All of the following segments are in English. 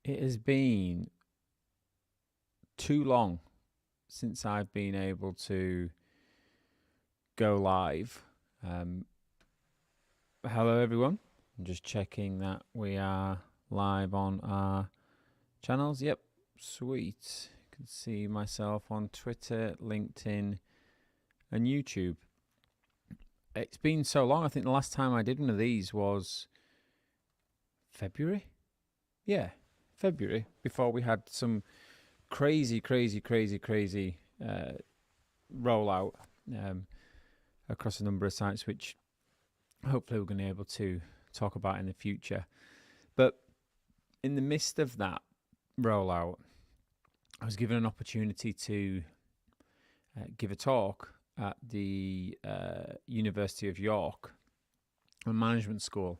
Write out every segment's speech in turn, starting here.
It has been too long since I've been able to go live. Um, Hello, everyone. I'm just checking that we are live on our channels. Yep, sweet. You can see myself on Twitter, LinkedIn, and YouTube. It's been so long. I think the last time I did one of these was February. Yeah, February, before we had some crazy rollout across a number of sites, which hopefully we're going to be able to talk about in the future. But in the midst of that rollout, I was given an opportunity to give a talk at the University of York, a management school.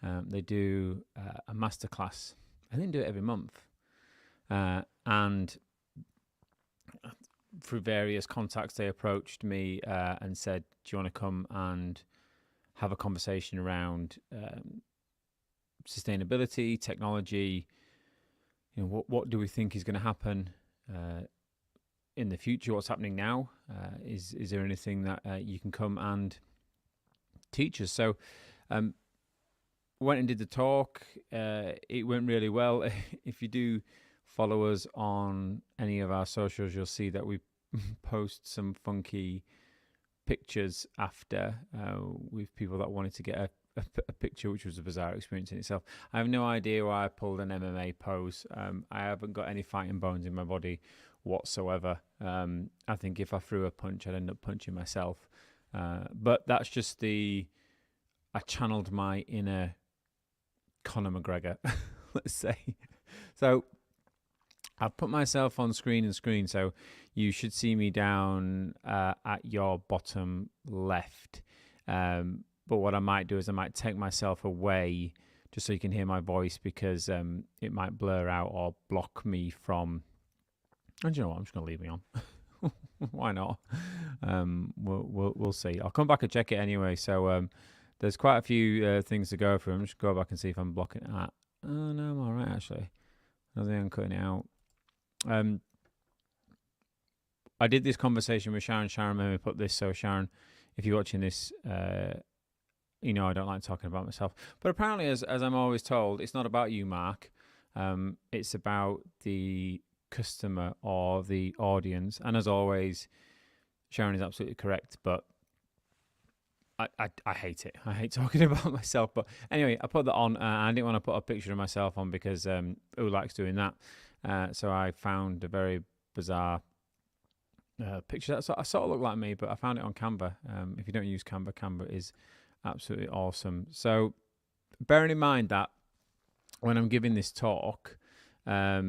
They do a masterclass. I think they do it every month. And through various contacts, they approached me and said, do you want to come and have a conversation around sustainability, technology? You know, what do we think is going to happen in the future? What's happening now? Is there anything that you can come and teach us? So went and did the talk. It went really well. If you do follow us on any of our socials, you'll see that we post some funky pictures after with people that wanted to get a picture, which was a bizarre experience in itself. I have no idea why I pulled an MMA pose. I haven't got any fighting bones in my body whatsoever. I think if I threw a punch, I'd end up punching myself. But that's just I channeled my inner Conor McGregor, let's say. So I've put myself on screen, so you should see me down at your bottom left. But what I might do is I might take myself away just so you can hear my voice, because it might blur out or block me from... And you know what? I'm just going to leave me on. Why not? We'll see. I'll come back and check it anyway. So there's quite a few things to go through. I'm just going to go back and see if I'm blocking it. Oh, no, I'm all right, actually. I don't think I'm cutting it out. I did this conversation with Sharon. Sharon made me put this. So Sharon, if you're watching this, you know I don't like talking about myself. But apparently, as I'm always told, it's not about you, Mark. It's about the customer or the audience. And as always, Sharon is absolutely correct. But I hate it. I hate talking about myself. But anyway, I put that on. I didn't want to put a picture of myself on because who likes doing that? So I found a very bizarre picture that sort of looked like me, but I found it on Canva. If you don't use Canva, Canva is absolutely awesome. So bearing in mind that when I'm giving this talk at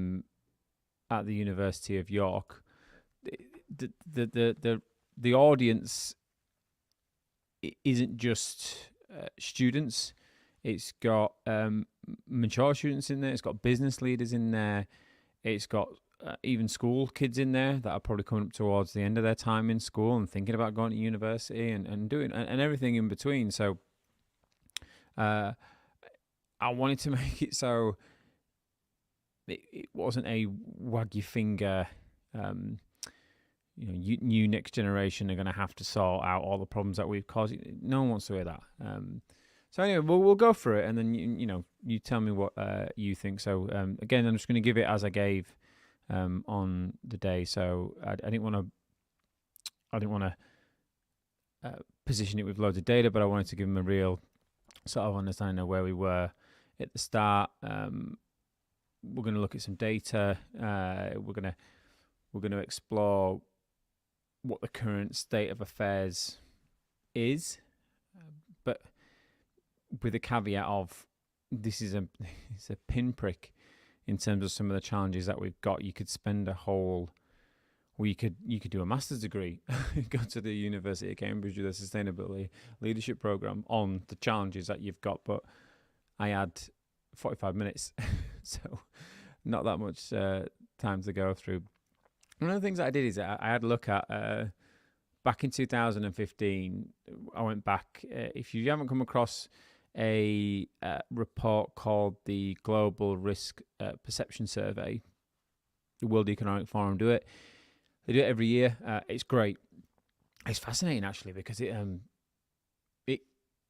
the University of York, the audience isn't just students. It's got mature students in there. It's got business leaders in there. It's got even school kids in there that are probably coming up towards the end of their time in school and thinking about going to university and doing and everything in between. So I wanted to make it so it wasn't a wag your finger, you next generation are going to have to sort out all the problems that we've caused. No one wants to hear that. So anyway, we'll go through it, and then you tell me what you think. So again, I'm just going to give it as I gave on the day. So I didn't want to position it with loads of data, but I wanted to give them a real sort of understanding of where we were at the start. We're going to look at some data. We're going to explore what the current state of affairs is, but with a caveat of it's a pinprick in terms of some of the challenges that we've got. You could spend you could do a master's degree, go to the University of Cambridge with a sustainability leadership program on the challenges that you've got. But I had 45 minutes, so not that much time to go through. One of the things that I did is I had a look at back in 2015. I went back. If you haven't come across a report called the Global Risk Perception Survey. The World Economic Forum do it. They do it every year. It's great. It's fascinating actually because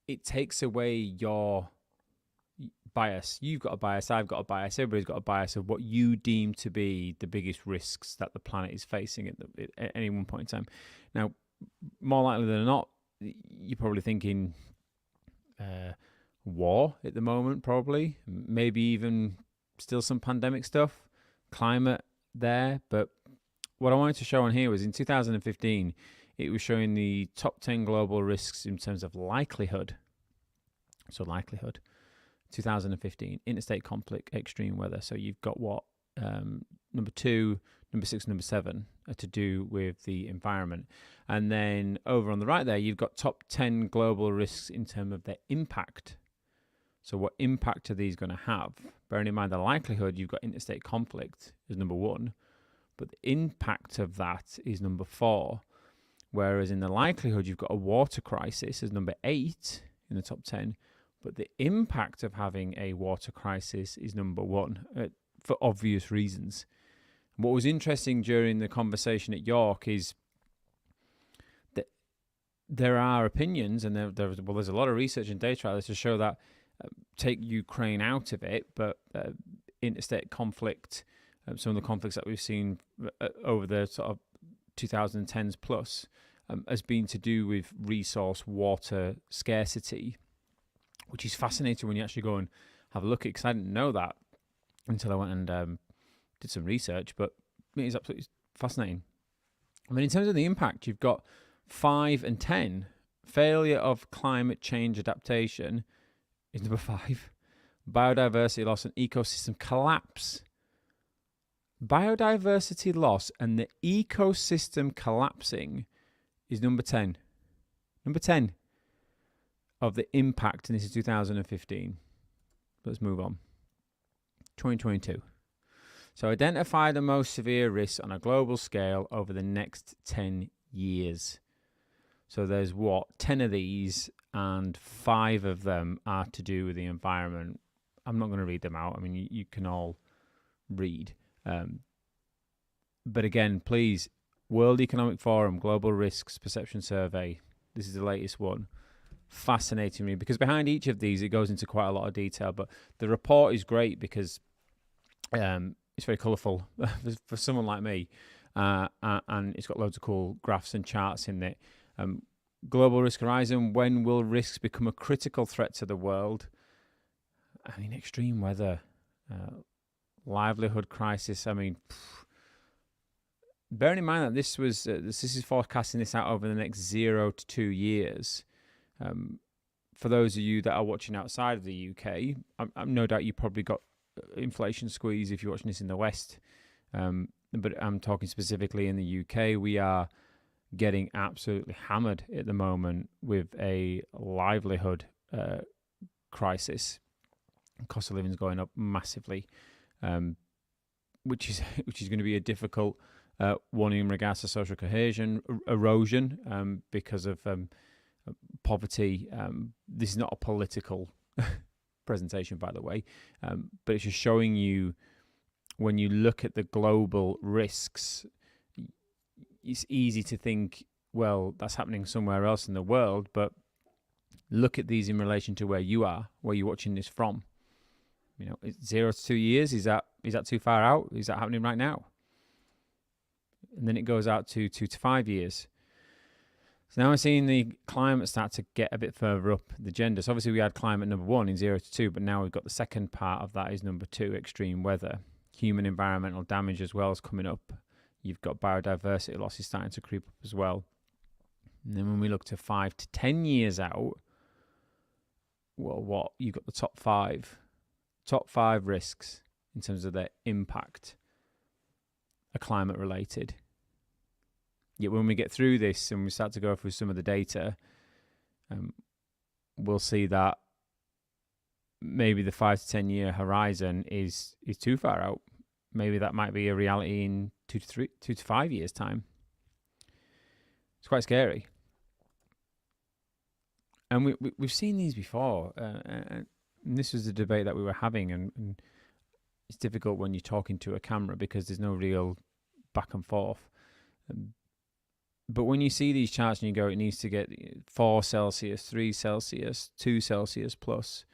it takes away your bias. You've got a bias. I've got a bias. Everybody's got a bias of what you deem to be the biggest risks that the planet is facing at any one point in time. Now, more likely than not, you're probably thinking war at the moment, probably. Maybe even still some pandemic stuff, climate there. But what I wanted to show on here was in 2015, it was showing the top 10 global risks in terms of likelihood. So likelihood. 2015, interstate conflict, extreme weather. So you've got what? Number 2, number 6, number 7 are to do with the environment. And then over on the right there, you've got top 10 global risks in terms of their impact. So what impact are these going to have? Bearing in mind the likelihood, you've got interstate conflict is number 1, but the impact of that is number 4. Whereas in the likelihood, you've got a water crisis as number 8 in the top 10, but the impact of having a water crisis is number 1 for obvious reasons. What was interesting during the conversation at York is that there are opinions, and there's a lot of research and data out there to show that take Ukraine out of it, but interstate conflict, some of the conflicts that we've seen over the sort of 2010s plus, has been to do with resource water scarcity, which is fascinating when you actually go and have a look at it, because I didn't know that until I went and did some research, but it is absolutely fascinating. I mean, in terms of the impact, you've got 5 and 10. Failure of climate change adaptation is number 5. Biodiversity loss and ecosystem collapse. Biodiversity loss and the ecosystem collapsing is number 10. Number 10 of the impact, and this is 2015. Let's move on. 2022. So identify the most severe risks on a global scale over the next 10 years. So there's 10 of these, and 5 of them are to do with the environment. I'm not going to read them out. I mean, you can all read. But again, please, World Economic Forum, Global Risks Perception Survey. This is the latest one. Fascinating me, because behind each of these, it goes into quite a lot of detail. But the report is great because it's very colourful for someone like me, and it's got loads of cool graphs and charts in it. Global Risk Horizon, when will risks become a critical threat to the world? I mean, extreme weather, livelihood crisis. I mean, bearing in mind that this is forecasting this out over the next 0 to 2 years. For those of you that are watching outside of the UK, I'm no doubt you probably got inflation squeeze if you're watching this in the West. But I'm talking specifically in the UK. We are getting absolutely hammered at the moment with a livelihood crisis. Cost of living is going up massively, which is going to be a difficult one in regards to social cohesion, erosion, because of poverty. This is not a political presentation, by the way, but it's just showing you, when you look at the global risks, it's easy to think, well, that's happening somewhere else in the world, but look at these in relation to where you are, where you're watching this from. 0 to 2 years, is that too far out? Is that happening right now? And then it goes out to 2 to 5 years. So now we're seeing the climate start to get a bit further up the agenda. So obviously we had climate number 1 in 0 to 2, but now we've got the second part of that is number 2, extreme weather. Human environmental damage as well is coming up. You've got biodiversity losses starting to creep up as well. And then when we look to 5 to 10 years out, well, you've got the top 5 risks in terms of their impact are climate related. Yet when we get through this and we start to go through some of the data, we'll see that maybe the 5 to 10 year horizon is too far out. Maybe that might be a reality in 2 to 5 years' time. It's quite scary. And we've seen these before. And this was the debate that we were having. And it's difficult when you're talking to a camera because there's no real back and forth. But when you see these charts and you go, it needs to get 4 Celsius, 3 Celsius, 2 Celsius plus,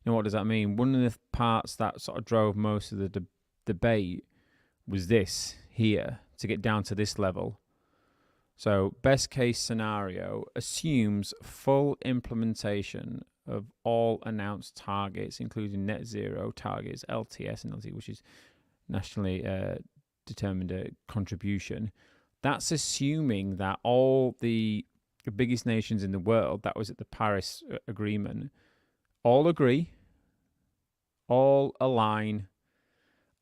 what does that mean? One of the parts that sort of drove most of the debate was this here, to get down to this level. So best case scenario assumes full implementation of all announced targets, including net zero targets, LTS and LT, which is nationally determined contribution. That's assuming that all the biggest nations in the world, that was at the Paris Agreement, all agree, all align,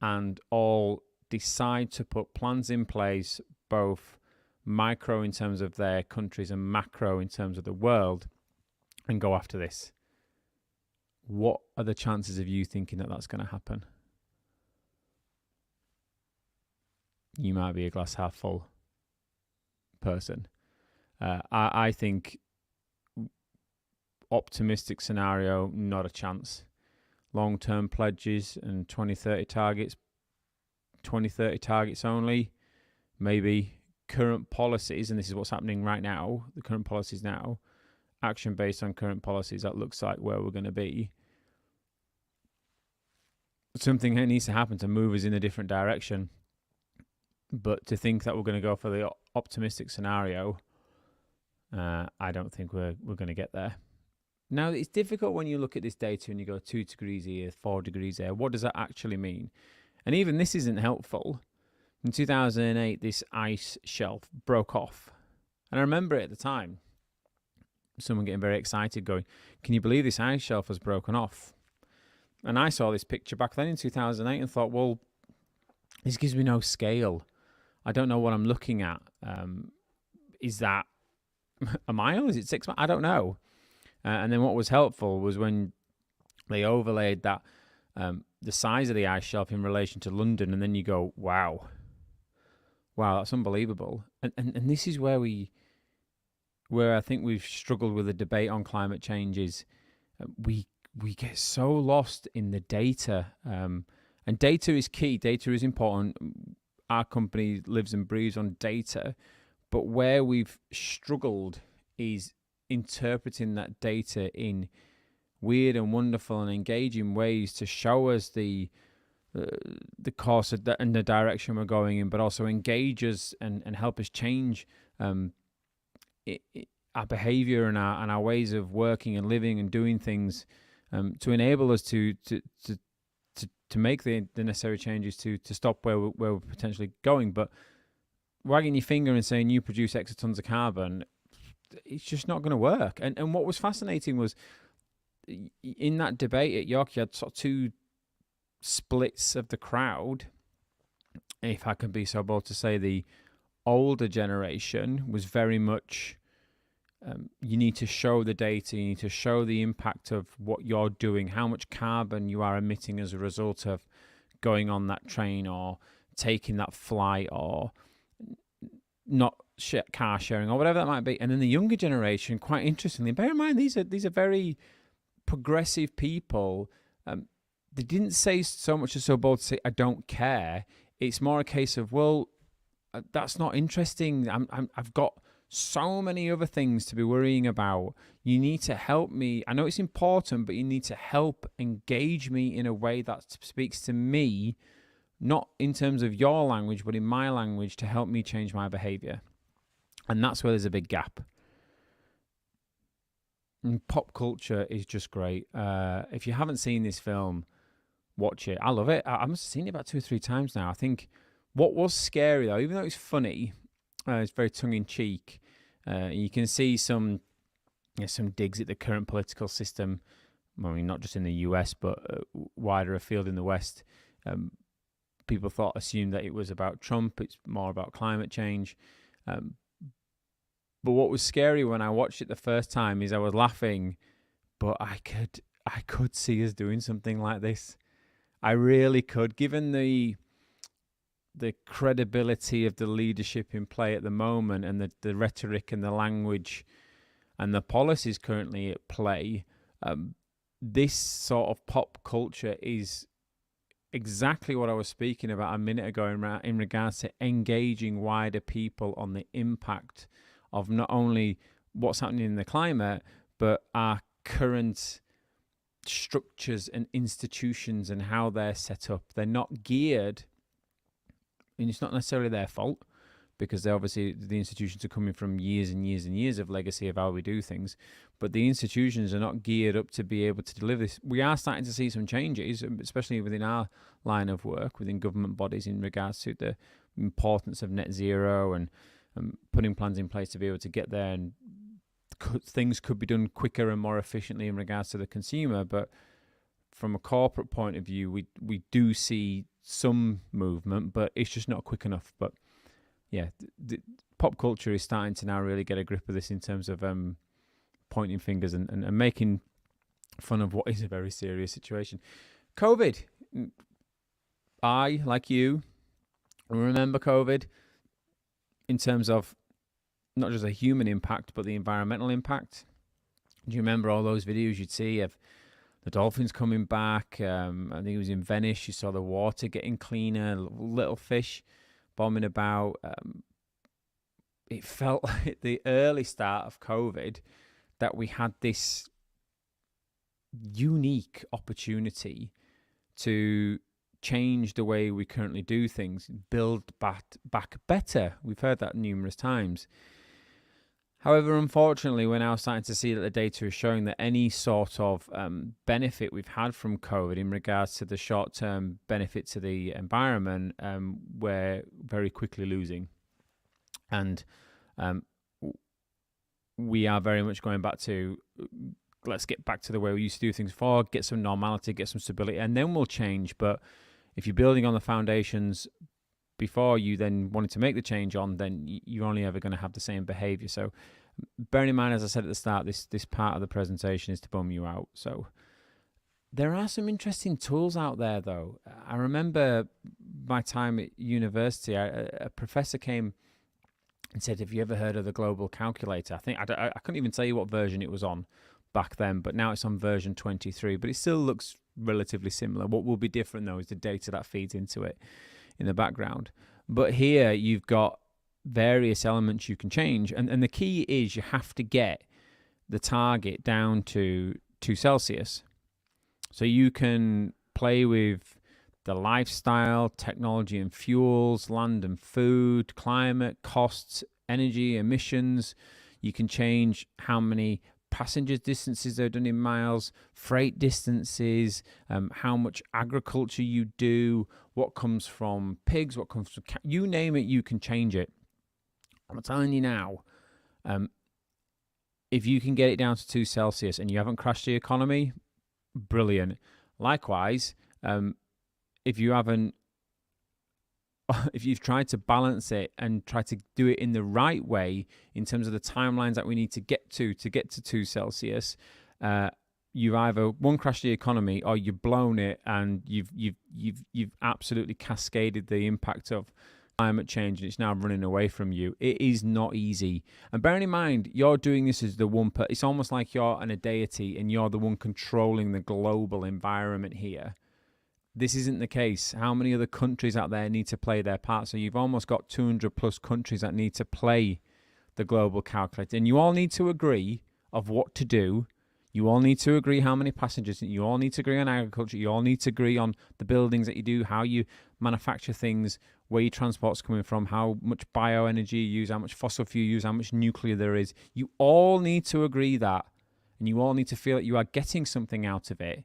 and all decide to put plans in place, both micro in terms of their countries and macro in terms of the world, and go after this. What are the chances of you thinking that that's going to happen? You might be a glass half full person. I think optimistic scenario, not a chance. Long-term pledges and 2030 targets only, maybe. Current policies, and this is what's happening right now, the current policies now, action based on current policies, that looks like where we're going to be. Something needs to happen to move us in a different direction. But to think that we're going to go for the optimistic scenario, I don't think we're going to get there. Now, it's difficult when you look at this data and you go 2 degrees here, 4 degrees there. What does that actually mean? And even this isn't helpful. In 2008, this ice shelf broke off. And I remember it at the time, someone getting very excited going, can you believe this ice shelf has broken off? And I saw this picture back then in 2008 and thought, well, this gives me no scale. I don't know what I'm looking at. Is that a mile? Is it 6 miles? I don't know. And then what was helpful was when they overlaid that the size of the ice shelf in relation to London, and then you go, wow, that's unbelievable. And this is where I think we've struggled with the debate on climate change is we get so lost in the data. And data is key. Data is important. Our company lives and breathes on data. But where we've struggled is interpreting that data in weird and wonderful and engaging ways to show us the course and the direction we're going in, but also engage us and help us change our behavior and our ways of working and living and doing things to enable us to make the necessary changes to stop where we're potentially going. But wagging your finger and saying you produce X tons of carbon, it's just not going to work. And what was fascinating was in that debate at York, you had sort of 2 splits of the crowd. If I can be so bold to say, the older generation was very much you need to show the data, you need to show the impact of what you're doing, how much carbon you are emitting as a result of going on that train or taking that flight or not car sharing or whatever that might be. And then the younger generation, quite interestingly, bear in mind these are very progressive people. They didn't say so much as so bold to say I don't care. It's more a case of, well, that's not interesting. I've got so many other things to be worrying about. You need to help me. I know it's important, but you need to help engage me in a way that speaks to me, not in terms of your language, but in my language, to help me change my behavior. And that's where there's a big gap. And pop culture is just great. If you haven't seen this film, watch it. I love it. I must have seen it about 2 or 3 times now. I think what was scary, though, even though it's funny, it's very tongue-in-cheek. You can see some digs at the current political system. I mean, not just in the US, but wider afield in the West. People assumed that it was about Trump. It's more about climate change. But what was scary when I watched it the first time is I was laughing, but I could see us doing something like this. I really could, given the credibility of the leadership in play at the moment and the rhetoric and the language. and the policies currently at play, this sort of pop culture is exactly what I was speaking about a minute ago in regards to engaging wider people on the impact of not only what's happening in the climate, but our current structures and institutions and how they're set up. They're not geared, and it's not necessarily their fault, because obviously the institutions are coming from years and years and years of legacy of how we do things, but the institutions are not geared up to be able to deliver this. We are starting to see some changes, especially within our line of work, within government bodies, in regards to the importance of net zero and putting plans in place to be able to get there, and things could be done quicker and more efficiently in regards to the consumer. But from a corporate point of view, we do see some movement, but it's just not quick enough. But yeah, the pop culture is starting to now really get a grip of this in terms of pointing fingers and making fun of what is a very serious situation. COVID. I, like you, remember COVID in terms of not just a human impact, but the environmental impact. Do you remember all those videos you'd see of the dolphins coming back? I think it was in Venice. You saw the water getting cleaner, little fish bombing about. It felt like the early start of COVID that we had this unique opportunity to change the way we currently do things, build back better. We've heard that numerous times. However, unfortunately, we're now starting to see that the data is showing that any sort of benefit we've had from COVID in regards to the short-term benefit to the environment, we're very quickly losing. And we are very much going back to, let's get back to the way we used to do things before, get some normality, get some stability, and then we'll change. But if you're building on the foundations before you then wanted to make the change on, then you're only ever going to have the same behavior. So bearing in mind, as I said at the start, this part of the presentation is to bum you out. So there are some interesting tools out there, though. I remember my time at university, a professor came and said, have you ever heard of the global calculator? I think I couldn't even tell you what version it was on back then, but now it's on version 23, but it still looks relatively similar. What will be different, though, is the data that feeds into it in the background. But here you've got various elements you can change, and the key is you have to get the target down to 2 Celsius. So you can play with the lifestyle, technology and fuels, land and food, climate, costs, energy, emissions. You can change how many passenger distances they're done in miles, freight distances, how much agriculture you do, what comes from pigs, what comes from you name it, you can change it. I'm telling you now, if you can get it down to 2 Celsius and you haven't crashed the economy, brilliant. Likewise, if you've tried to balance it and try to do it in the right way in terms of the timelines that we need to get to 2 Celsius, you've either crashed the economy or you've blown it, and you've absolutely cascaded the impact of climate change, and it's now running away from you. It is not easy. And bearing in mind, you're doing this as the one it's almost like you're a deity and you're the one controlling the global environment here. This isn't the case. How many other countries out there need to play their part? So you've almost got 200 plus countries that need to play the global calculator. And you all need to agree of what to do. You all need to agree how many passengers. You all need to agree on agriculture. You all need to agree on the buildings that you do, how you manufacture things, where your transport's coming from, how much bioenergy you use, how much fossil fuel you use, how much nuclear there is. You all need to agree that. And you all need to feel that you are getting something out of it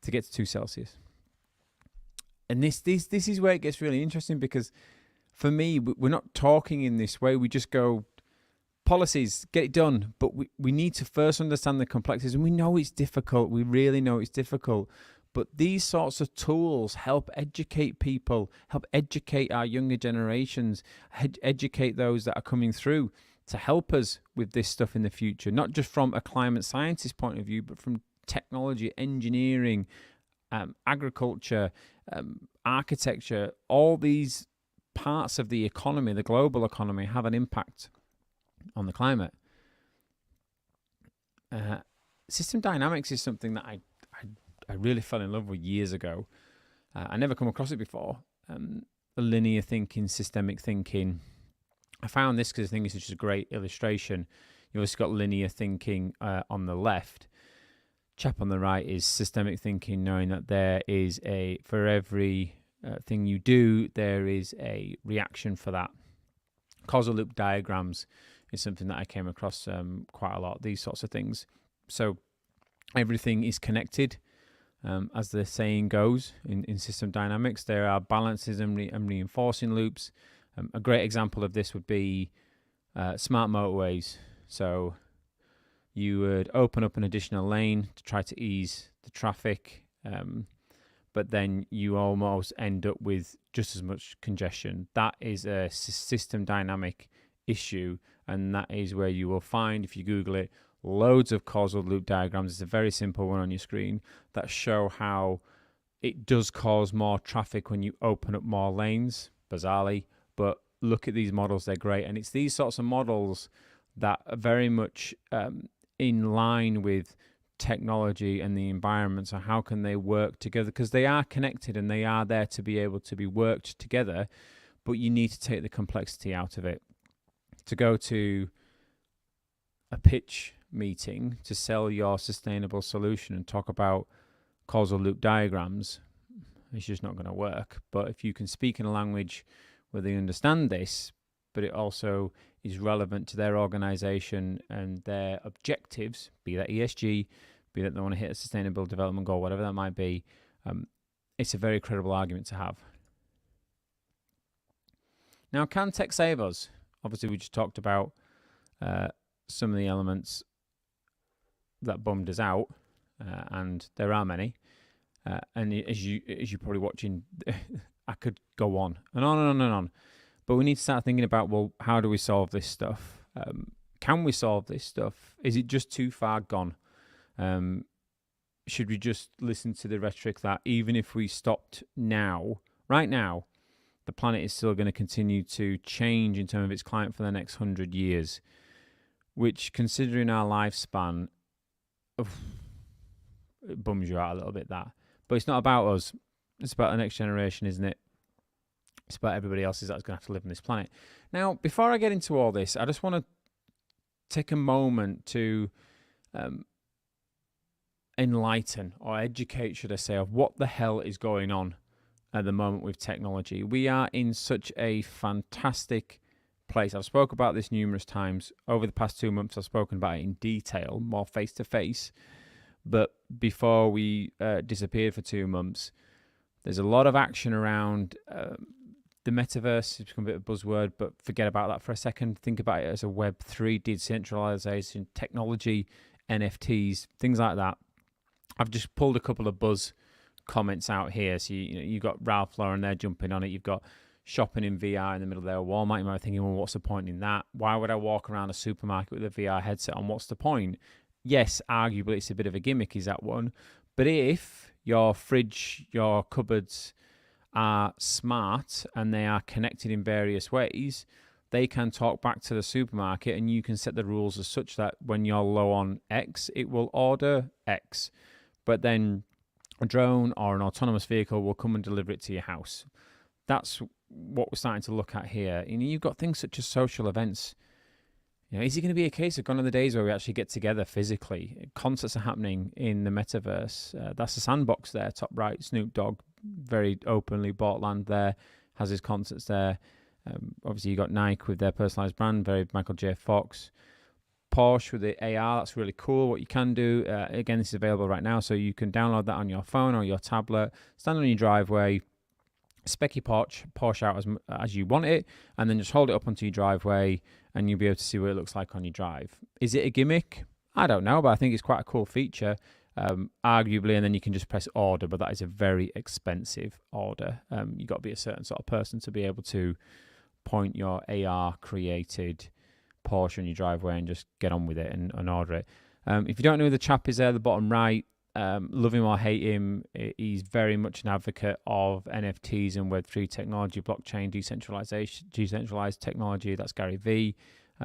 to get to 2 Celsius. And this is where it gets really interesting, because for me, we're not talking in this way. We just go, policies, get it done. But we need to first understand the complexities. And we know it's difficult. We really know it's difficult. But these sorts of tools help educate people, help educate our younger generations, educate those that are coming through to help us with this stuff in the future. Not just from a climate scientist point of view, but from technology, engineering, agriculture, architecture. All these parts of the economy, the global economy, have an impact on the climate. System dynamics is something that I really fell in love with years ago. I never come across it before. Linear thinking, systemic thinking. I found this because I think it's just a great illustration. You've also got linear thinking on the left. Chap on the right is systemic thinking, knowing that there is for every thing you do, there is a reaction for that. Causal loop diagrams is something that I came across quite a lot, these sorts of things. So everything is connected, as the saying goes in system dynamics. There are balances and reinforcing loops. A great example of this would be smart motorways. So you would open up an additional lane to try to ease the traffic, but then you almost end up with just as much congestion. That is a system dynamic issue, and that is where you will find, if you Google it, loads of causal loop diagrams. It's a very simple one on your screen that show how it does cause more traffic when you open up more lanes, bizarrely. But look at these models, they're great. And it's these sorts of models that are very much in line with technology and the environment. So how can they work together? Because they are connected and they are there to be able to be worked together, but you need to take the complexity out of it. To go to a pitch meeting to sell your sustainable solution and talk about causal loop diagrams, it's just not going to work. But if you can speak in a language where they understand this, but it also is relevant to their organization and their objectives, be that ESG, be that they want to hit a sustainable development goal, whatever that might be, it's a very credible argument to have. Now, can tech save us? Obviously, we just talked about some of the elements that bummed us out, and there are many. And as you're probably watching, I could go on and on and on and on. But we need to start thinking about, well, how do we solve this stuff? Can we solve this stuff? Is it just too far gone? Should we just listen to the rhetoric that even if we stopped now, right now, the planet is still going to continue to change in terms of its climate for the next 100 years, which, considering our lifespan, it bums you out a little bit, that. But it's not about us. It's about the next generation, isn't it? It's about everybody else that's going to have to live on this planet. Now, before I get into all this, I just want to take a moment to enlighten or educate, should I say, of what the hell is going on at the moment with technology. We are in such a fantastic place. I've spoken about this numerous times. Over the past 2 months, I've spoken about it in detail, more face-to-face. But before we disappeared for 2 months, there's a lot of action around the metaverse. It's become a bit of a buzzword, but forget about that for a second. Think about it as a Web3, decentralization, technology, NFTs, things like that. I've just pulled a couple of buzz comments out here. So you've got Ralph Lauren there jumping on it. You've got shopping in VR in the middle of their Walmart. You might be thinking, well, what's the point in that? Why would I walk around a supermarket with a VR headset on? What's the point? Yes, arguably it's a bit of a gimmick, is that one. But if your fridge, your cupboards are smart and they are connected in various ways, they can talk back to the supermarket and you can set the rules as such that when you're low on X, it will order X. But then a drone or an autonomous vehicle will come and deliver it to your house. That's what we're starting to look at here. You've got things such as social events. Is it going to be a case of gone are the days where we actually get together physically? Concerts are happening in the metaverse. That's the Sandbox there, top right. Snoop Dogg very openly bought land there, has his concerts there. Obviously, you got Nike with their personalized brand, very Michael J. Fox. Porsche with the AR, that's really cool. What you can do, again, this is available right now, so you can download that on your phone or your tablet, stand on your driveway, spec your Porsche out as you want it, and then just hold it up onto your driveway, and you'll be able to see what it looks like on your drive. Is it a gimmick? I don't know, but I think it's quite a cool feature, arguably, and then you can just press order, but that is a very expensive order. You've got to be a certain sort of person to be able to point your AR-created Porsche on your driveway and just get on with it and order it. If you don't know who the chap is there, the bottom right, love him or hate him, he's very much an advocate of NFTs and Web3 technology, blockchain, decentralized technology. That's Gary Vee,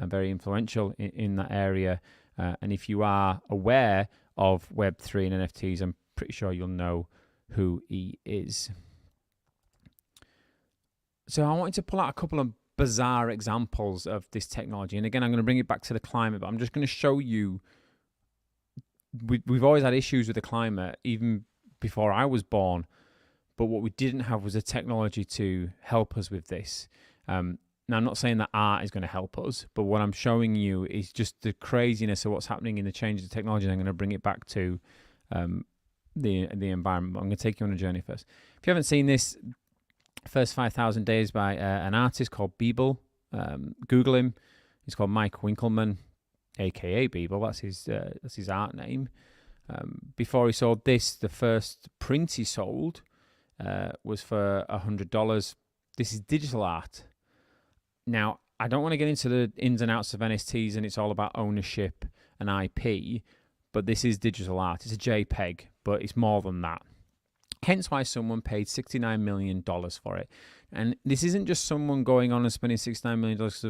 very influential in that area. And if you are aware of Web3 and NFTs, I'm pretty sure you'll know who he is. So I wanted to pull out a couple of bizarre examples of this technology. And again, I'm going to bring it back to the climate, but I'm just going to show you, we've always had issues with the climate, even before I was born. But what we didn't have was a technology to help us with this. Now, I'm not saying that art is going to help us, but what I'm showing you is just the craziness of what's happening in the changes of technology. And I'm going to bring it back to the environment. I'm going to take you on a journey first. If you haven't seen this, First 5,000 Days by an artist called Beeble. Google him. He's called Mike Winkelmann, aka Beeble. That's his art name. Before he sold this, the first print he sold was for $100. This is digital art. Now, I don't want to get into the ins and outs of NFTs, and it's all about ownership and IP, but this is digital art. It's a JPEG, but it's more than that. Hence why someone paid $69 million for it. And this isn't just someone going on and spending $69 million because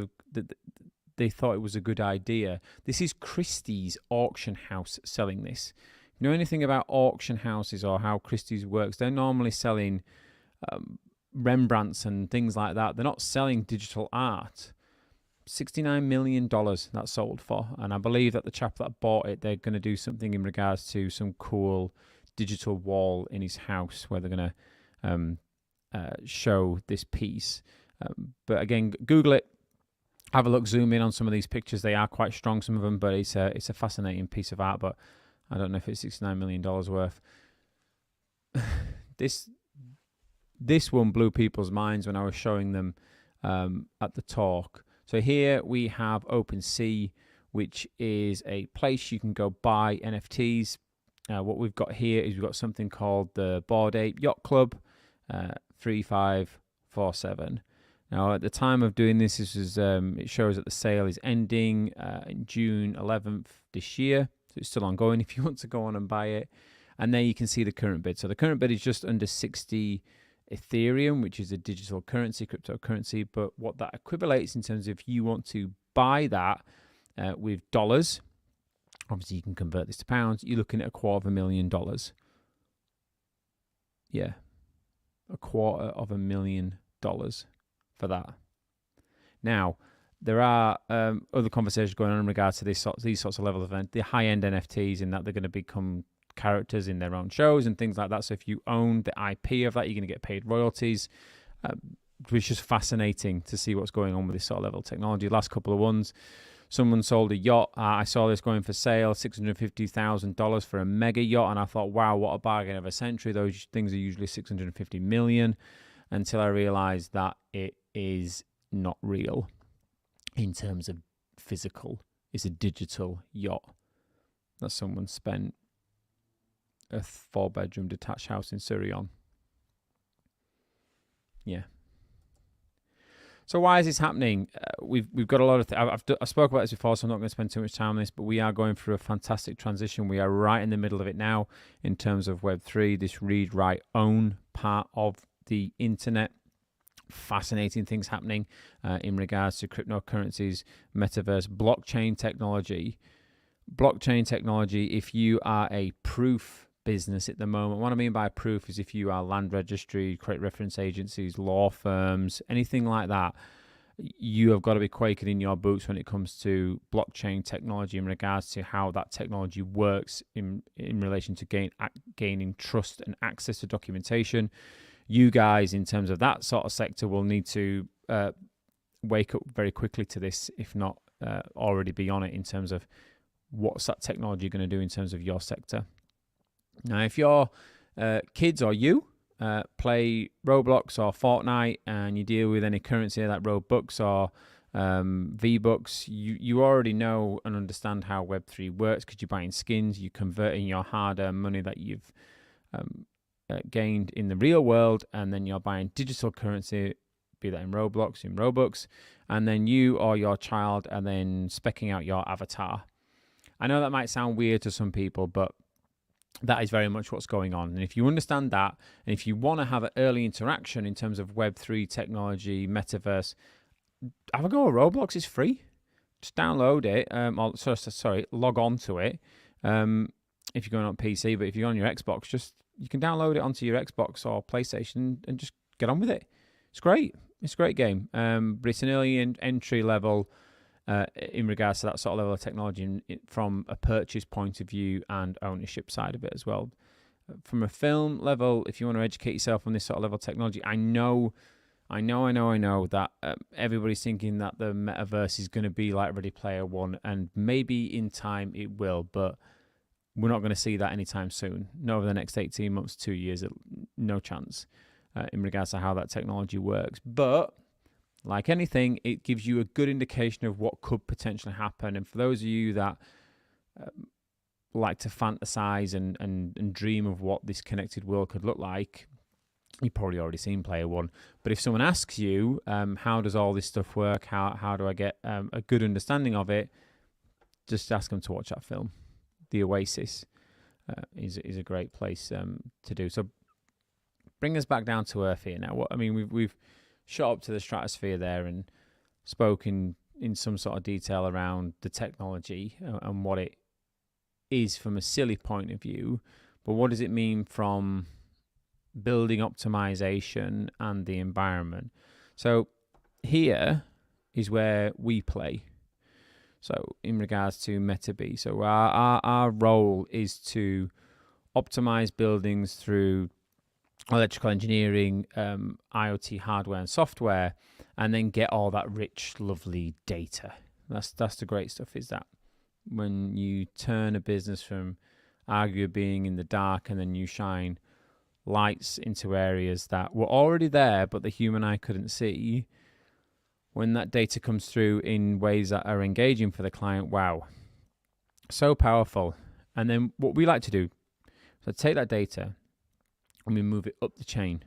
they thought it was a good idea. This is Christie's auction house selling this. If you know anything about auction houses or how Christie's works, they're normally selling Rembrandts and things like that. They're not selling digital art. $69 million that sold for. And I believe that the chap that bought it, they're going to do something in regards to some cool digital wall in his house where they're going to show this piece. But again, Google it. Have a look, zoom in on some of these pictures. They are quite strong, some of them, but it's a fascinating piece of art. But I don't know if it's $69 million worth. This one blew people's minds when I was showing them at the talk. So here we have OpenSea, which is a place you can go buy NFTs. What we've got here is we've got something called the Bored Ape Yacht Club 3547. Now, at the time of doing this, it shows that the sale is ending in June 11th this year. So it's still ongoing if you want to go on and buy it. And there you can see the current bid. So the current bid is just under 60 Ethereum, which is a digital currency, cryptocurrency. But what that equivalates in terms of if you want to buy that with dollars, obviously you can convert this to pounds, you're looking at $250,000. Yeah, $250,000 for that. Now, there are other conversations going on in regards to these sorts of level of events, the high-end NFTs, in that they're going to become characters in their own shows and things like that. So if you own the IP of that, you're going to get paid royalties, which is fascinating to see what's going on with this sort of level of technology. The last couple of ones, someone sold a yacht. I saw this going for sale, $650,000 for a mega yacht, and I thought, wow, what a bargain of a century. Those things are usually $650 million, until I realized that it is not real in terms of physical. It's a digital yacht that someone spent a 4-bedroom detached house in Surrey on. Yeah. So why is this happening? We've got a lot of I spoke about this before, so I'm not going to spend too much time on this, but we are going through a fantastic transition. We are right in the middle of it now in terms of Web3, this read, write, own part of the internet. Fascinating things happening in regards to cryptocurrencies, metaverse, blockchain technology. Blockchain technology, if you are a proof business at the moment, what I mean by proof is if you are land registry, credit reference agencies, law firms, anything like that, you have got to be quaking in your boots when it comes to blockchain technology in regards to how that technology works in relation to gaining trust and access to documentation. You guys, in terms of that sort of sector, will need to wake up very quickly to this, if not already be on it, in terms of what's that technology going to do in terms of your sector. Now, if your kids or you play Roblox or Fortnite and you deal with any currency like Robux or V-Bucks, you already know and understand how Web3 works, because you're buying skins, you're converting your hard-earned money that you've gained in the real world, and then you're buying digital currency, be that in Roblox, in Robux, and then you or your child are then speccing out your avatar. I know that might sound weird to some people, but that is very much what's going on. And if you understand that, and if you want to have an early interaction in terms of Web3 technology, metaverse, have a go at Roblox. It's free. just download it. Log on to it. If you're going on PC, but if you're on your Xbox, you can download it onto your Xbox or PlayStation and just get on with it. It's great. It's a great game. But it's an early entry level in regards to that sort of level of technology from a purchase point of view and ownership side of it as well. From a film level, if you want to educate yourself on this sort of level of technology, I know that everybody's thinking that the metaverse is going to be like Ready Player One, and maybe in time it will, but we're not going to see that anytime soon. Not over the next 18 months, 2 years, no chance in regards to how that technology works. But like anything, it gives you a good indication of what could potentially happen. And for those of you that like to fantasize and dream of what this connected world could look like, you've probably already seen Player One. But if someone asks you, how does all this stuff work? How do I get a good understanding of it? Just ask them to watch that film. The Oasis is a great place to do. So bring us back down to earth here now. We've shot up to the stratosphere there and spoken in some sort of detail around the technology and what it is from a silly point of view, but what does it mean from building optimization and the environment? So here is where we play. So in regards to MetaB, so our role is to optimize buildings through electrical engineering, IoT hardware and software, and then get all that rich, lovely data. That's the great stuff, is that when you turn a business from arguably being in the dark and then you shine lights into areas that were already there but the human eye couldn't see, when that data comes through in ways that are engaging for the client, wow, so powerful. And then what we like to do, so take that data and we move it up the chain.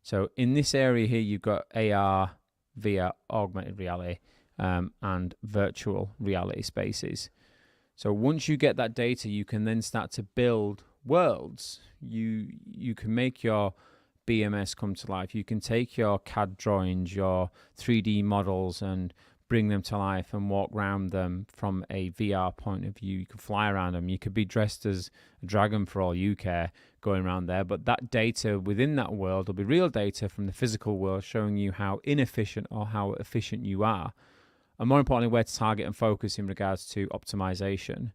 So in this area here, you've got AR, VR, augmented reality, and virtual reality spaces. So once you get that data, you can then start to build worlds. You can make your BMS come to life. You can take your CAD drawings, your 3D models, and bring them to life and walk around them from a VR point of view. You can fly around them. You could be dressed as a dragon for all you care going around there. But that data within that world will be real data from the physical world showing you how inefficient or how efficient you are. And more importantly, where to target and focus in regards to optimization.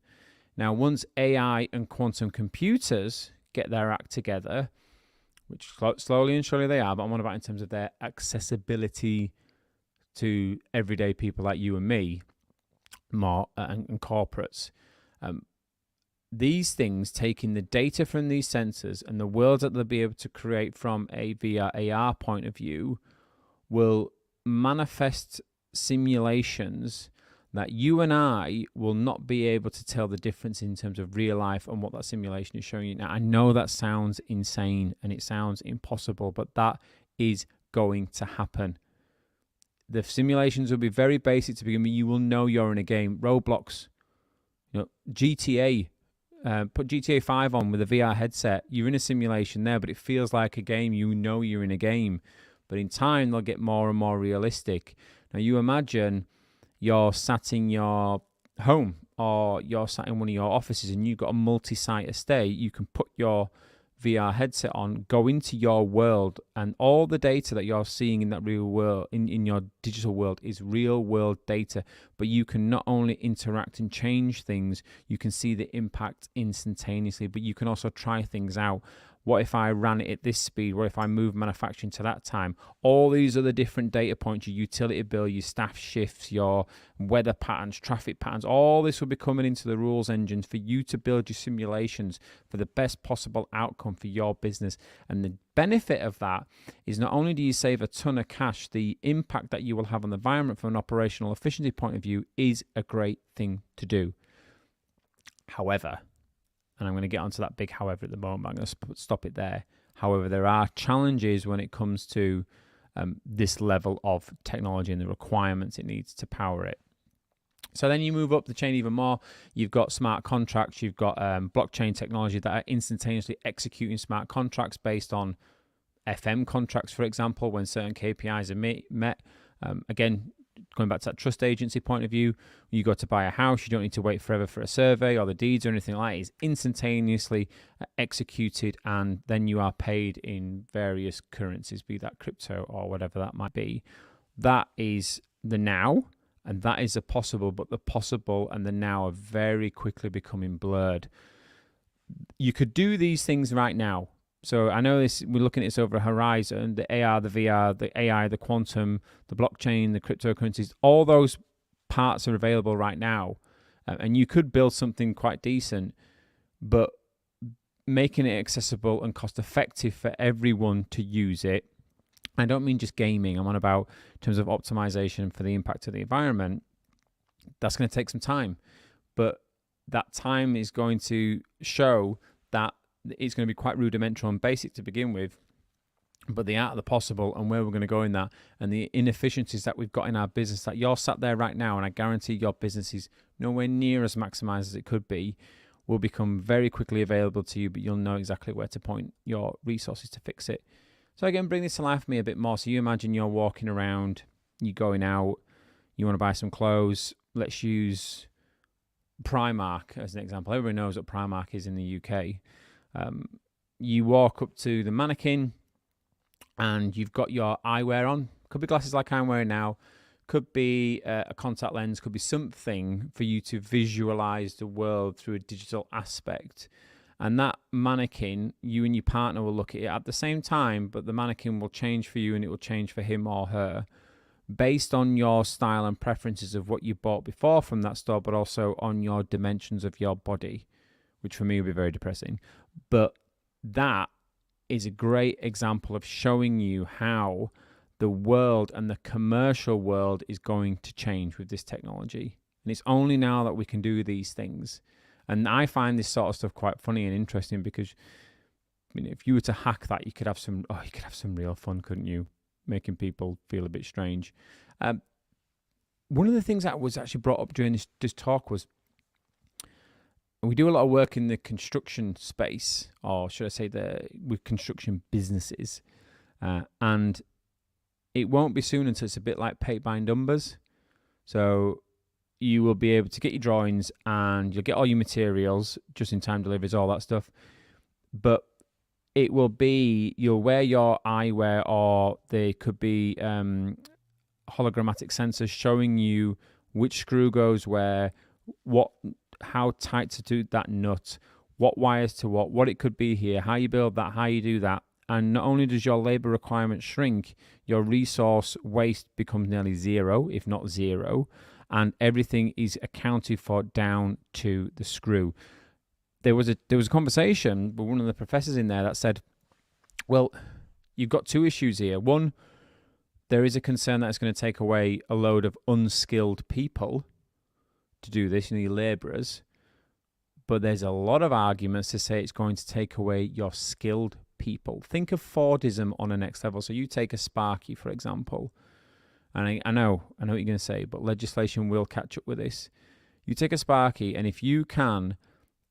Now, once AI and quantum computers get their act together, which slowly and surely they are, but I'm on about in terms of their accessibility to everyday people like you and me, more and corporates. These things, taking the data from these sensors and the worlds that they'll be able to create from a VR, AR point of view, will manifest simulations that you and I will not be able to tell the difference in terms of real life and what that simulation is showing you. Now, I know that sounds insane and it sounds impossible, but that is going to happen. The simulations will be very basic to begin with. You will know you're in a game. Roblox, GTA, put GTA 5 on with a VR headset. You're in a simulation there, but it feels like a game. You know you're in a game. But in time, they'll get more and more realistic. Now, you imagine you're sat in your home or you're sat in one of your offices and you've got a multi-site estate. You can put your VR headset on, go into your world, and all the data that you're seeing in that real world, in your digital world, is real world data. But you can not only interact and change things, you can see the impact instantaneously, but you can also try things out. What if I ran it at this speed? What if I moved manufacturing to that time? All these other different data points, your utility bill, your staff shifts, your weather patterns, traffic patterns, all this will be coming into the rules engines for you to build your simulations for the best possible outcome for your business. And the benefit of that is not only do you save a ton of cash, the impact that you will have on the environment from an operational efficiency point of view is a great thing to do. However, and I'm going to get onto that big however at the moment, but I'm going to stop it there. However, there are challenges when it comes to this level of technology and the requirements it needs to power it. So then you move up the chain even more. You've got smart contracts. You've got blockchain technology that are instantaneously executing smart contracts based on FM contracts, for example, when certain KPIs are met. Again, going back to that trust agency point of view, you go to buy a house, you don't need to wait forever for a survey or the deeds or anything like that. It's instantaneously executed, and then you are paid in various currencies, be that crypto or whatever that might be. That is the now, and that is the possible, but the possible and the now are very quickly becoming blurred. You could do these things right now. So I know this, we're looking at this over a horizon, the AR, the VR, the AI, the quantum, the blockchain, the cryptocurrencies, all those parts are available right now. And you could build something quite decent, but making it accessible and cost effective for everyone to use it. I don't mean just gaming. I'm on about in terms of optimization for the impact of the environment. That's going to take some time, but that time is going to show that it's going to be quite rudimentary and basic to begin with, but the art of the possible and where we're going to go in that, and the inefficiencies that we've got in our business, that you're sat there right now, and I guarantee your business is nowhere near as maximized as it could be, will become very quickly available to you, but you'll know exactly where to point your resources to fix it. So again, bring this to life for me a bit more. So you imagine you're walking around, you're going out, you want to buy some clothes. Let's use Primark as an example. Everyone knows what Primark is in the UK. You walk up to the mannequin and you've got your eyewear on. Could be glasses like I'm wearing now. Could be a contact lens. Could be something for you to visualize the world through a digital aspect. And that mannequin, you and your partner will look at it at the same time, but the mannequin will change for you and it will change for him or her based on your style and preferences of what you bought before from that store, but also on your dimensions of your body, which for me would be very depressing. But that is a great example of showing you how the world and the commercial world is going to change with this technology. And it's only now that we can do these things. And I find this sort of stuff quite funny and interesting because, I mean, if you were to hack that, you could have some real fun, couldn't you? Making people feel a bit strange. One of the things that was actually brought up during this talk was, we do a lot of work in the construction space, or should I say with construction businesses, and it won't be soon until it's a bit like paint by numbers. So you will be able to get your drawings and you'll get all your materials, just in time deliveries, all that stuff. But it will be, you'll wear your eyewear, or they could be hologrammatic sensors showing you which screw goes where, how tight to do that nut, what wires to what it could be here, how you build that, how you do that. And not only does your labor requirement shrink, your resource waste becomes nearly zero, if not zero, and everything is accounted for down to the screw. There was a conversation with one of the professors in there that said, well, you've got two issues here. One, there is a concern that it's going to take away a load of unskilled people to do this, your labourers. But there's a lot of arguments to say it's going to take away your skilled people. Think of Fordism on a next level. So you take a Sparky, for example, and I know what you're going to say, but legislation will catch up with this. You take a Sparky, and if you can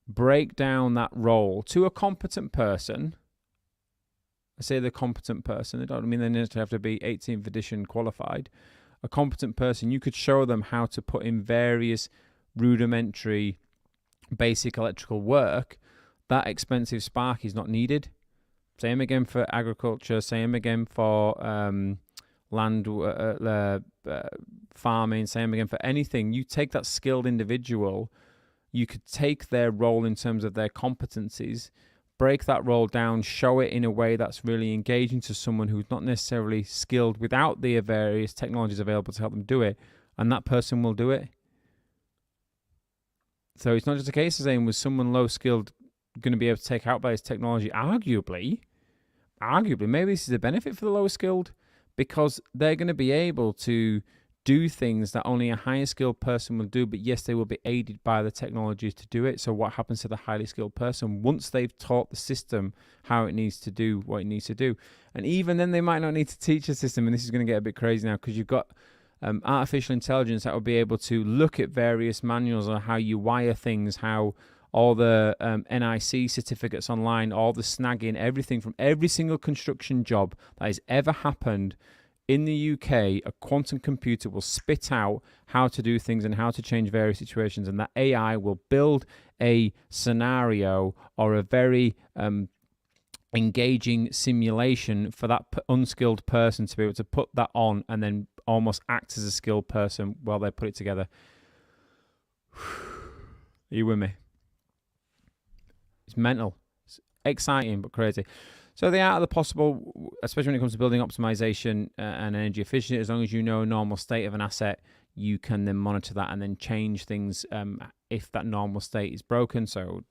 break down that role to a competent person, I say the competent person, I don't mean they need to have to be 18th edition qualified. A competent person, you could show them how to put in various rudimentary basic electrical work. That expensive spark is not needed. Same again for agriculture, same again for land farming, same again for anything. You take that skilled individual, you could take their role in terms of their competencies, break that role down, show it in a way that's really engaging to someone who's not necessarily skilled without the various technologies available to help them do it, and that person will do it. So it's not just a case of saying, was someone low skilled going to be able to take out by this technology? Arguably, maybe this is a benefit for the lower skilled, because they're going to be able to do things that only a higher skilled person will do, but yes, they will be aided by the technology to do it. So what happens to the highly skilled person once they've taught the system how it needs to do what it needs to do? And even then, they might not need to teach the system, and this is going to get a bit crazy now, because you've got artificial intelligence that will be able to look at various manuals on how you wire things, how all the NIC certificates online, all the snagging, everything from every single construction job that has ever happened in the UK, a quantum computer will spit out how to do things and how to change various situations, and that AI will build a scenario or a very engaging simulation for that unskilled person to be able to put that on and then almost act as a skilled person while they put it together. Are you with me? It's mental. It's exciting but crazy. So the art of the possible, especially when it comes to building optimization and energy efficiency, as long as you know a normal state of an asset, you can then monitor that and then change things if that normal state is broken. So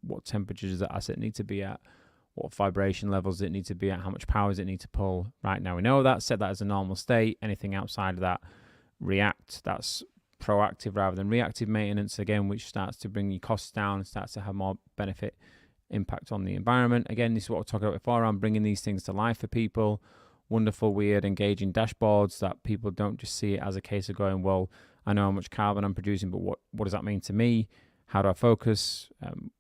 what temperature does that asset need to be at? What vibration levels does it need to be at? How much power does it need to pull? Right now we know that. Set that as a normal state. Anything outside of that, react. That's proactive rather than reactive maintenance, again, which starts to bring your costs down and starts to have more benefit impact on the environment. Again, this is what we talked about before around bringing these things to life for people. Wonderful, weird, engaging dashboards that people don't just see it as a case of going, well, I know how much carbon I'm producing, but what does that mean to me? How do I focus?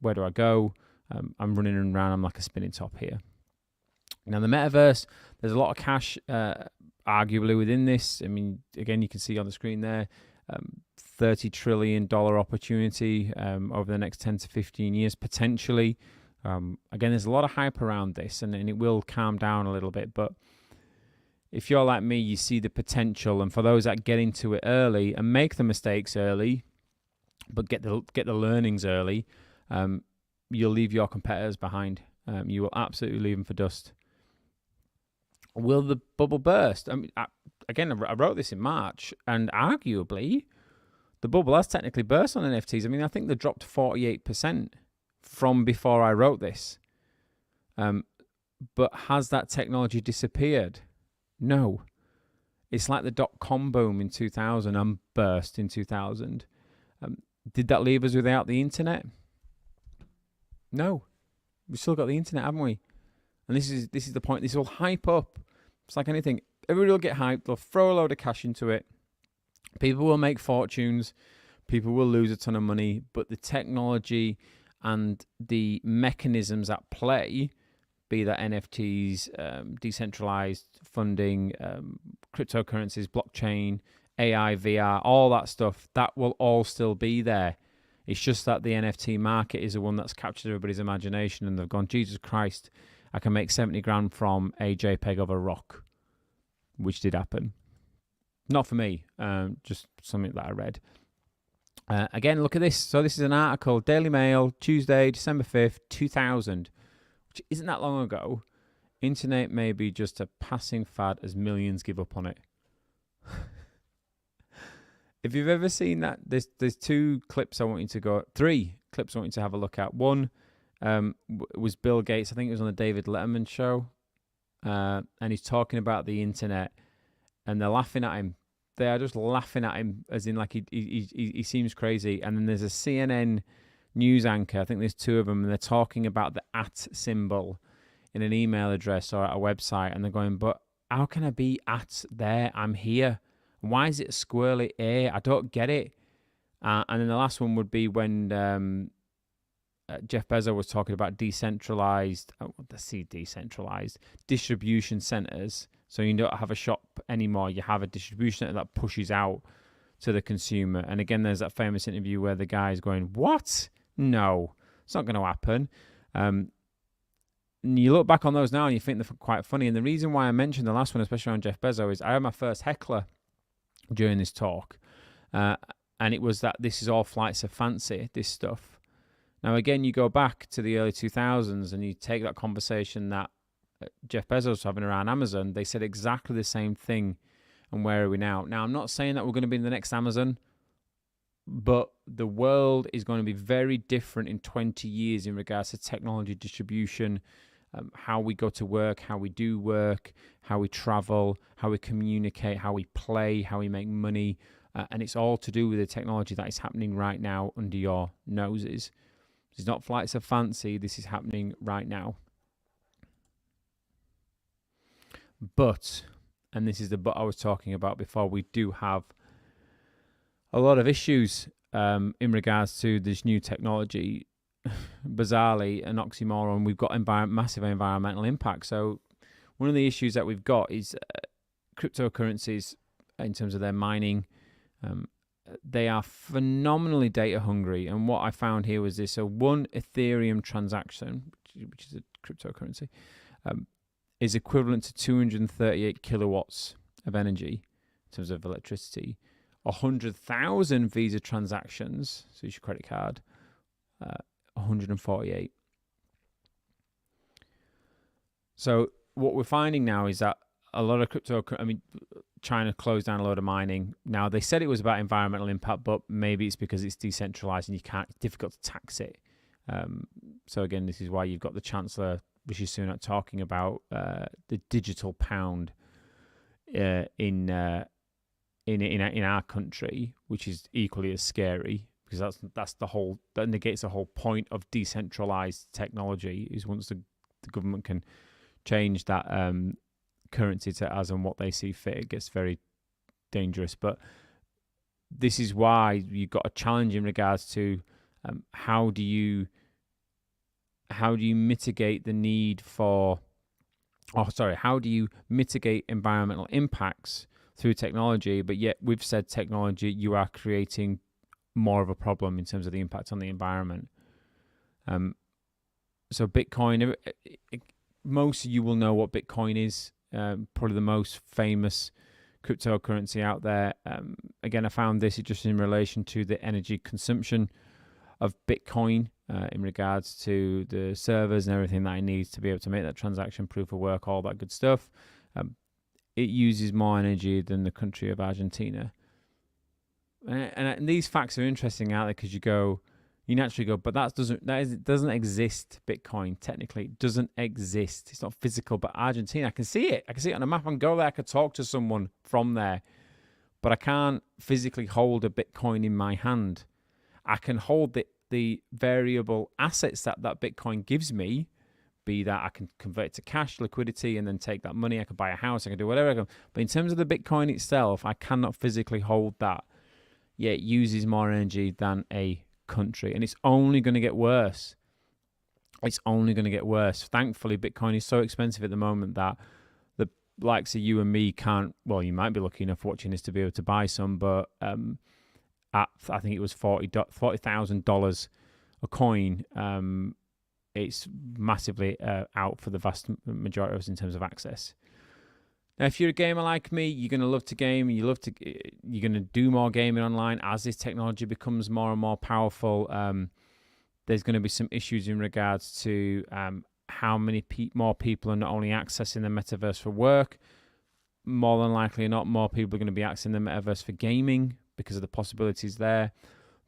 Where do I go? I'm running around. I'm like a spinning top here. Now, the metaverse, there's a lot of cash arguably within this. I mean, again, you can see on the screen there, $30 trillion opportunity over the next 10 to 15 years, potentially. Again, there's a lot of hype around this, and it will calm down a little bit. But if you're like me, you see the potential. And for those that get into it early and make the mistakes early, but get the learnings early, you'll leave your competitors behind. You will absolutely leave them for dust. Will the bubble burst? I mean, I wrote this in March, and arguably, the bubble has technically burst on NFTs. I mean, I think they dropped 48% from before I wrote this. But has that technology disappeared? No. It's like the dot-com boom in 2000 and burst in 2000. Did that leave us without the internet? No. We've still got the internet, haven't we? And this is the point. This will hype up. It's like anything. Everybody will get hyped. They'll throw a load of cash into it. People will make fortunes. People will lose a ton of money. But the technology and the mechanisms at play, be that NFTs, decentralized funding, cryptocurrencies, blockchain, AI, VR, all that stuff, that will all still be there. It's just that the NFT market is the one that's captured everybody's imagination, and they've gone, Jesus Christ, I can make 70 grand from a JPEG of a rock, which did happen. Not for me, just something that I read. Again, look at this. So this is an article, Daily Mail, Tuesday, December 5th, 2000, which isn't that long ago. Internet may be just a passing fad as millions give up on it. If you've ever seen that, there's three clips I want you to have a look at. One was Bill Gates. I think it was on the David Letterman show. And he's talking about the internet, and they're laughing at him. They are just laughing at him, as in like he seems crazy. And then there's a CNN news anchor. I think there's two of them, and they're talking about the @ symbol in an email address or at a website, and they're going, but how can I be at there? I'm here. Why is it a squirrely A? I don't get it. And then the last one would be when Jeff Bezos was talking about decentralized distribution centers. So you don't have a shop anymore. You have a distribution center that pushes out to the consumer. And again, there's that famous interview where the guy is going, what? No, it's not going to happen. And you look back on those now and you think they're quite funny. And the reason why I mentioned the last one, especially on Jeff Bezos, is I had my first heckler during this talk. And it was that this is all flights of fancy, this stuff. Now, again, you go back to the early 2000s and you take that conversation that Jeff Bezos was having around Amazon. They said exactly the same thing. And where are we now? Now, I'm not saying that we're going to be in the next Amazon, but the world is going to be very different in 20 years in regards to technology distribution, how we go to work, how we do work, how we travel, how we communicate, how we play, how we make money. And it's all to do with the technology that is happening right now under your noses. It's not flights of fancy. This is happening right now. But, and this is the but I was talking about before, we do have a lot of issues in regards to this new technology. Bizarrely, an oxymoron, we've got massive environmental impact. So one of the issues that we've got is cryptocurrencies in terms of their mining, they are phenomenally data hungry. And what I found here was this: so one Ethereum transaction, which is a cryptocurrency, is equivalent to 238 kilowatts of energy in terms of electricity. 100,000 Visa transactions, so use your credit card, 148. So what we're finding now is that a lot of China closed down a lot of mining. Now, they said it was about environmental impact, but maybe it's because it's decentralized and it's difficult to tax it. So again, this is why you've got the Chancellor, Rishi Sunak, talking about the digital pound in our country, which is equally as scary, because that negates the whole point of decentralized technology. Is once the government can change that currency to as and what they see fit, it gets very dangerous. But this is why you've got a challenge in regards to how do you mitigate the need for, how do you mitigate environmental impacts through technology, but yet with said technology you are creating more of a problem in terms of the impact on the environment. So Bitcoin, most of you will know what Bitcoin is, probably the most famous cryptocurrency out there. Again, I found this just in relation to the energy consumption of Bitcoin in regards to the servers and everything that it needs to be able to make that transaction, proof of work, all that good stuff. It uses more energy than the country of Argentina. And these facts are interesting out there, because you naturally go, but that doesn't exist. Bitcoin technically doesn't exist. It's not physical. But Argentina, I can see it. I can see it on a map. I can go there. I could talk to someone from there, but I can't physically hold a Bitcoin in my hand. I can hold the variable assets that Bitcoin gives me. Be that I can convert it to cash, liquidity, and then take that money. I can buy a house. I can do whatever. But in terms of the Bitcoin itself, I cannot physically hold that. Yeah, it uses more energy than a country, and it's only going to get worse. It's only going to get worse. Thankfully, Bitcoin is so expensive at the moment that the likes of you and me can't. Well, you might be lucky enough watching this to be able to buy some, but I think it was $40,000 a coin. It's massively out for the vast majority of us in terms of access. Now, if you're a gamer like me, you're going to love to game. You're going to do more gaming online as this technology becomes more and more powerful. There's going to be some issues in regards to how many more people are not only accessing the metaverse for work. More than likely or not, more people are going to be accessing the metaverse for gaming because of the possibilities there.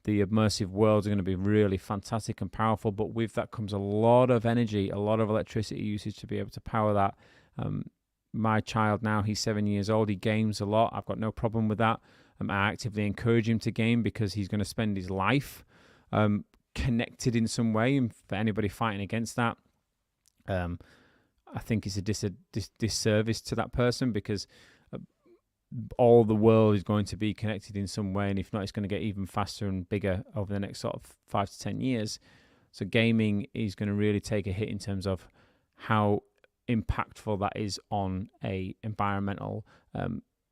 The immersive worlds are going to be really fantastic and powerful, but with that comes a lot of energy, a lot of electricity usage to be able to power that. My child now, he's 7 years old. He games a lot. I've got no problem with that. I actively encourage him to game because he's going to spend his life connected in some way. And for anybody fighting against that, I think it's a disservice to that person, because all the world is going to be connected in some way, and if not, it's going to get even faster and bigger over the next sort of 5 to 10 years. So gaming is going to really take a hit in terms of how impactful that is on a environmental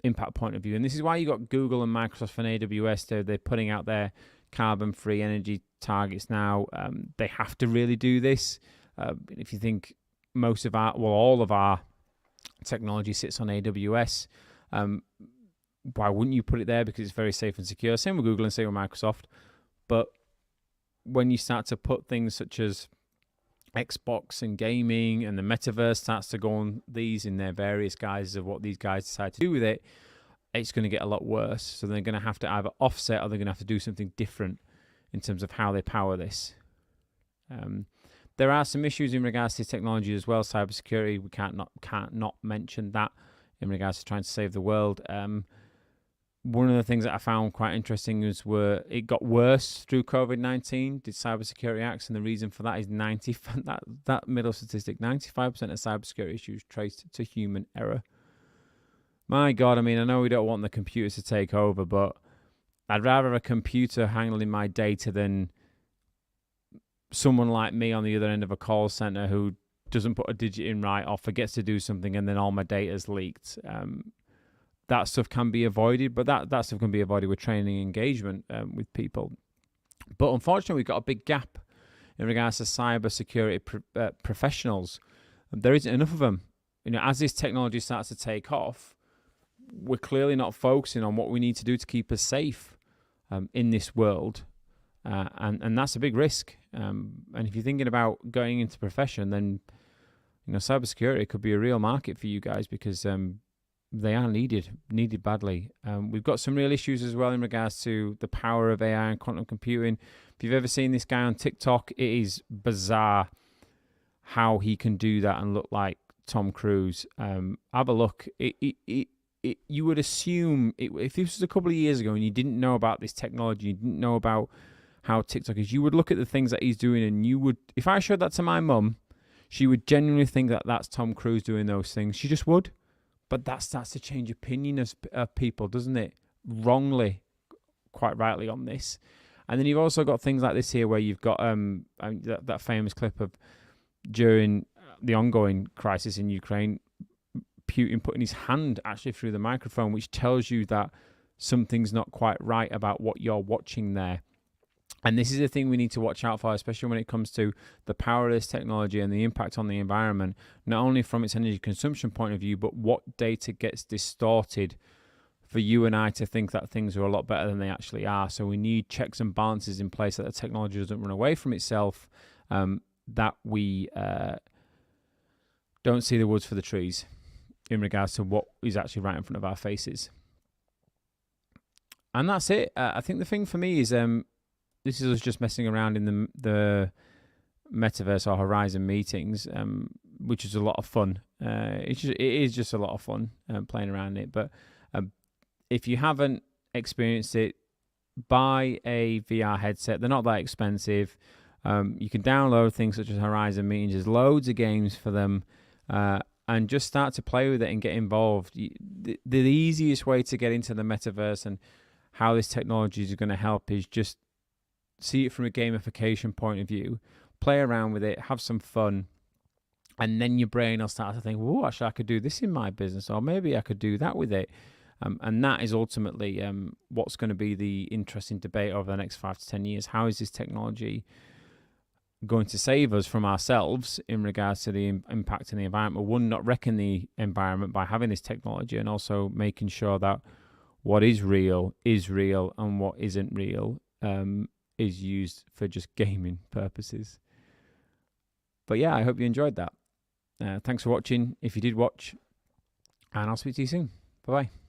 impact point of view. And this is why you got Google and Microsoft and AWS. They're putting out their carbon-free energy targets now. They have to really do this. If you think all of our technology sits on AWS, why wouldn't you put it there? Because it's very safe and secure. Same with Google and same with Microsoft. But when you start to put things such as Xbox and gaming and the metaverse starts to go on these in their various guises of what these guys decide to do with it, it's going to get a lot worse. So they're going to have to either offset, or they're going to have to do something different in terms of how they power this. There are some issues in regards to technology as well. Cybersecurity, we can't not mention that in regards to trying to save the world. One of the things that I found quite interesting is it got worse through COVID-19, did cybersecurity acts, and the reason for that is that middle statistic, 95% of cybersecurity issues traced to human error. My God, I mean, I know we don't want the computers to take over, but I'd rather a computer handling my data than someone like me on the other end of a call center who doesn't put a digit in right or forgets to do something and then all my data's leaked. that stuff can be avoided, but that stuff can be avoided with training and engagement with people. But unfortunately, we've got a big gap in regards to cyber security professionals. There isn't enough of them. As this technology starts to take off, we're clearly not focusing on what we need to do to keep us safe in this world. And that's a big risk. And if you're thinking about going into profession, then cybersecurity could be a real market for you guys, because they are needed badly. We've got some real issues as well in regards to the power of AI and quantum computing. If you've ever seen this guy on TikTok, it is bizarre how he can do that and look like Tom Cruise. Have a look. You would assume, if this was a couple of years ago and you didn't know about this technology, you didn't know about how TikTok is, you would look at the things that he's doing, and you would, if I showed that to my mum, she would genuinely think that that's Tom Cruise doing those things. She just would. But that starts to change opinion of people, doesn't it? Wrongly, quite rightly on this. And then you've also got things like this here, where you've got that famous clip of during the ongoing crisis in Ukraine, Putin putting his hand actually through the microphone, which tells you that something's not quite right about what you're watching there. And this is a thing we need to watch out for, especially when it comes to the power of this technology and the impact on the environment, not only from its energy consumption point of view, but what data gets distorted for you and I to think that things are a lot better than they actually are. So we need checks and balances in place, that the technology doesn't run away from itself, that we don't see the woods for the trees in regards to what is actually right in front of our faces. And that's it. I think the thing for me is, this is us just messing around in the Metaverse or Horizon meetings, which is a lot of fun. It is just a lot of fun playing around it. But if you haven't experienced it, buy a VR headset. They're not that expensive. You can download things such as Horizon meetings. There's loads of games for them. And just start to play with it and get involved. The easiest way to get into the Metaverse and how this technology is going to help is just see it from a gamification point of view, play around with it, have some fun, and then your brain will start to think, "Whoa, actually, I could do this in my business, or maybe I could do that with it." And that is ultimately what's going to be the interesting debate over the next 5 to 10 years. How is this technology going to save us from ourselves in regards to the impact in the environment? One, not wrecking the environment by having this technology, and also making sure that what is real, and what isn't real is used for just gaming purposes. But yeah, I hope you enjoyed that. Thanks for watching, if you did watch, and I'll speak to you soon. Bye-bye.